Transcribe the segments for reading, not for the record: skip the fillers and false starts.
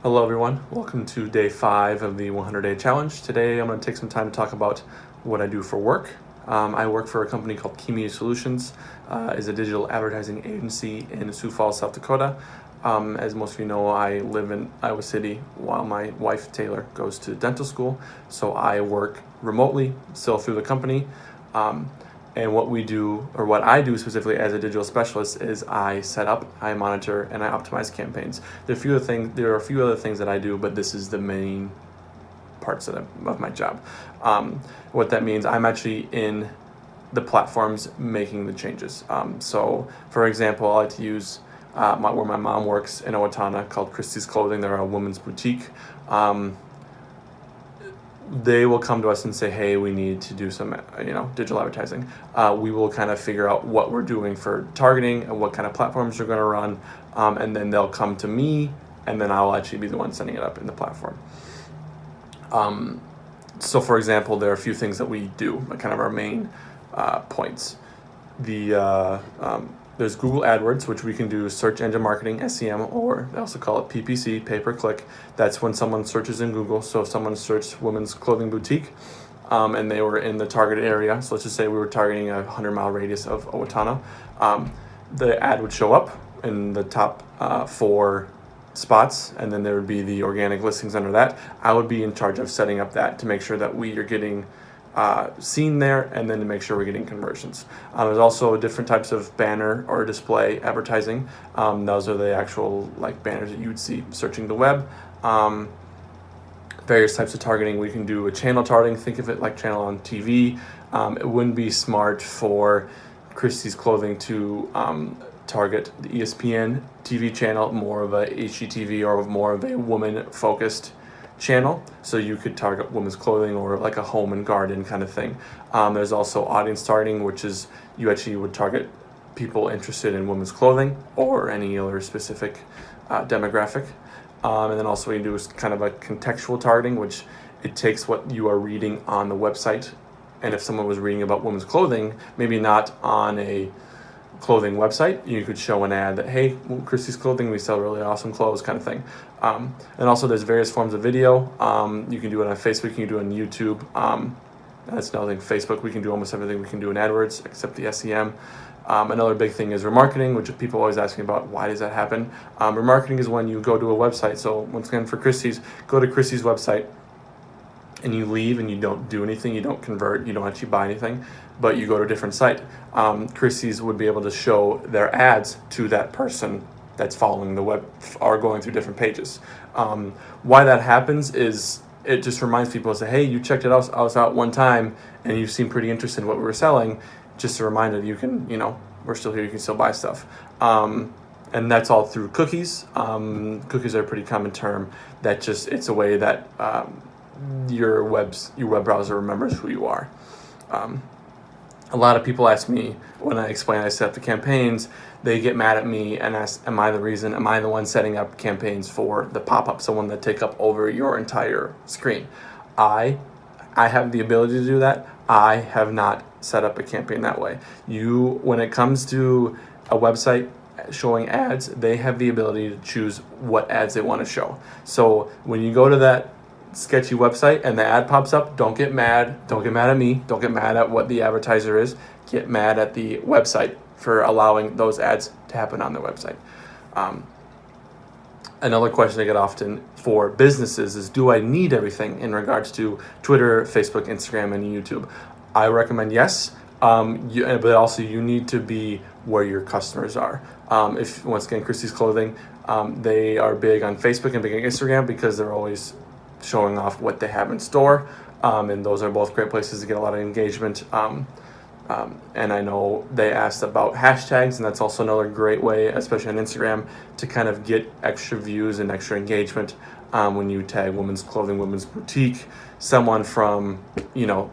Hello, everyone. Welcome to day 5 of the 100-day challenge. Today, I'm going to take some time to talk about what I do for work. I work for a company called Key Media Solutions. Is a digital advertising agency in Sioux Falls, South Dakota. As most of you know, I live in Iowa City while my wife Taylor goes to dental school. So I work remotely, still through the company. And what we do, or what I do specifically as a digital specialist, is I set up, I monitor, and I optimize campaigns. There are a few other things that I do, but this is the main parts of my job. What that means, I'm actually in the platforms making the changes. So, for example, I like to use where my mom works in Owatonna, called Christie's Clothing. They're a women's boutique. They will come to us and say, hey, we need to do some digital advertising. We will kind of figure out what we're doing for targeting and what kind of platforms we're going to run, and then they'll come to me, and then I'll actually be the one setting it up in the platform. So for example, there are a few things that we do, kind of our main points. There's Google AdWords, which we can do search engine marketing, SEM, or they also call it PPC, pay per click. That's when someone searches in Google. So if someone searched women's clothing boutique, and they were in the target area, so let's just say we were targeting a 100-mile radius of Owatonna, the ad would show up in the top 4 spots, and then there would be the organic listings under that. I would be in charge of setting up that to make sure that we are getting seen there, and then to make sure we're getting conversions. There's also different types of banner or display advertising. Those are the actual banners that you would see searching the web. Various types of targeting. We can do a channel targeting. Think of it like channel on TV. It wouldn't be smart for Christie's Clothing to target the ESPN TV channel, more of a HGTV or more of a woman-focused channel. So you could target women's clothing or like a home and garden kind of thing. There's also audience targeting, which is you actually would target people interested in women's clothing or any other specific demographic. And then also we do is kind of a contextual targeting, which it takes what you are reading on the website. And if someone was reading about women's clothing, maybe not on a clothing website, you could show an ad that, hey, Christie's Clothing, we sell really awesome clothes, kind of thing. And also there's various forms of video. You can do it on Facebook, you can do it on YouTube. That's another thing. Facebook, we can do almost everything we can do in AdWords except the SEM. Another big thing is remarketing, which people always ask me about. Why does that happen? Remarketing is when you go to a website. So once again, for Christie's, go to Christie's website and you leave and you don't do anything, you don't convert, you don't actually buy anything, but you go to a different site. Christie's would be able to show their ads to that person that's following the web or going through different pages. Why that happens is it just reminds people to say, hey, you checked it out, I was out one time and you seemed pretty interested in what we were selling. Just a reminder that you can, we're still here, you can still buy stuff. And that's all through cookies. Cookies are a pretty common term that it's a way that your web browser remembers who you are. A lot of people ask me when I explain I set up the campaigns, they get mad at me and ask, am I the one setting up campaigns for the pop-ups, the one that take up over your entire screen? I have the ability to do that. I have not set up a campaign that way. When it comes to a website showing ads, they have the ability to choose what ads they want to show. So when you go to that sketchy website and the ad pops up, don't get mad. Don't get mad at me. Don't get mad at what the advertiser is. Get mad at the website for allowing those ads to happen on their website. Another question I get often for businesses is, do I need everything in regards to Twitter, Facebook, Instagram, and YouTube? I recommend yes, but also you need to be where your customers are. If once again, Christie's Clothing, they are big on Facebook and big on Instagram because they're always showing off what they have in store, and those are both great places to get a lot of engagement. And I know they asked about hashtags, and that's also another great way, especially on Instagram, to kind of get extra views and extra engagement when you tag women's clothing, women's boutique, someone from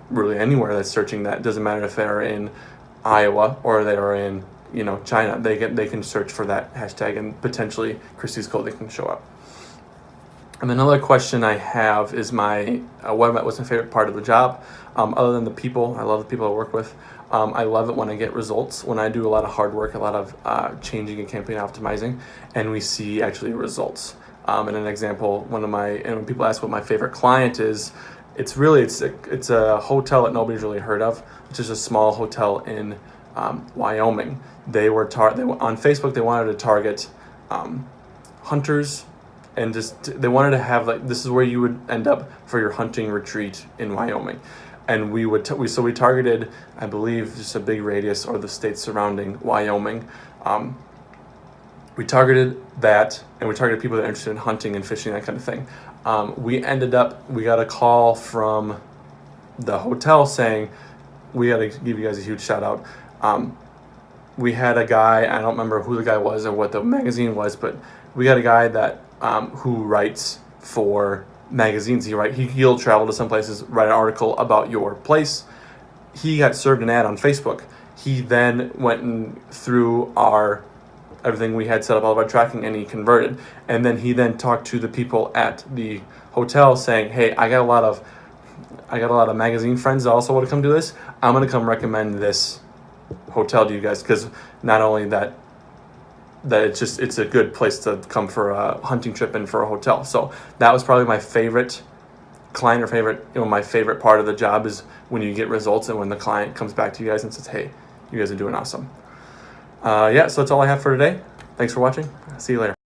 really anywhere that's searching that. Doesn't matter if they're in Iowa or they are in China. They can search for that hashtag, and potentially Christie's Clothing can show up. And another question I have is what's my favorite part of the job? Other than the people, I love the people I work with. I love it when I get results, when I do a lot of hard work, a lot of changing and campaign optimizing, and we see actually results. And an example, and when people ask what my favorite client is, it's a hotel that nobody's really heard of, which is a small hotel in Wyoming. They were on Facebook. They wanted to target hunters, and they wanted to have, like, this is where you would end up for your hunting retreat in Wyoming. And we targeted, I believe, just a big radius or the states surrounding Wyoming. We targeted that, and we targeted people that are interested in hunting and fishing, that kind of thing. We got a call from the hotel saying, we got to give you guys a huge shout out. We had a guy, I don't remember who the guy was or what the magazine was, but we got a guy that who writes for magazines. He'll travel to some places, write an article about your place. He got served an ad on Facebook. He then went and through everything we had set up, all of our tracking, and he converted. And then he talked to the people at the hotel saying, hey, I got a lot of magazine friends that also want to come do this. I'm going to come recommend this hotel to you guys, because not only that it's a good place to come for a hunting trip and for a hotel. So that was probably my favorite client, or my favorite part of the job, is when you get results and when the client comes back to you guys and says, hey, you guys are doing awesome. So that's all I have for today. Thanks for watching. See you later.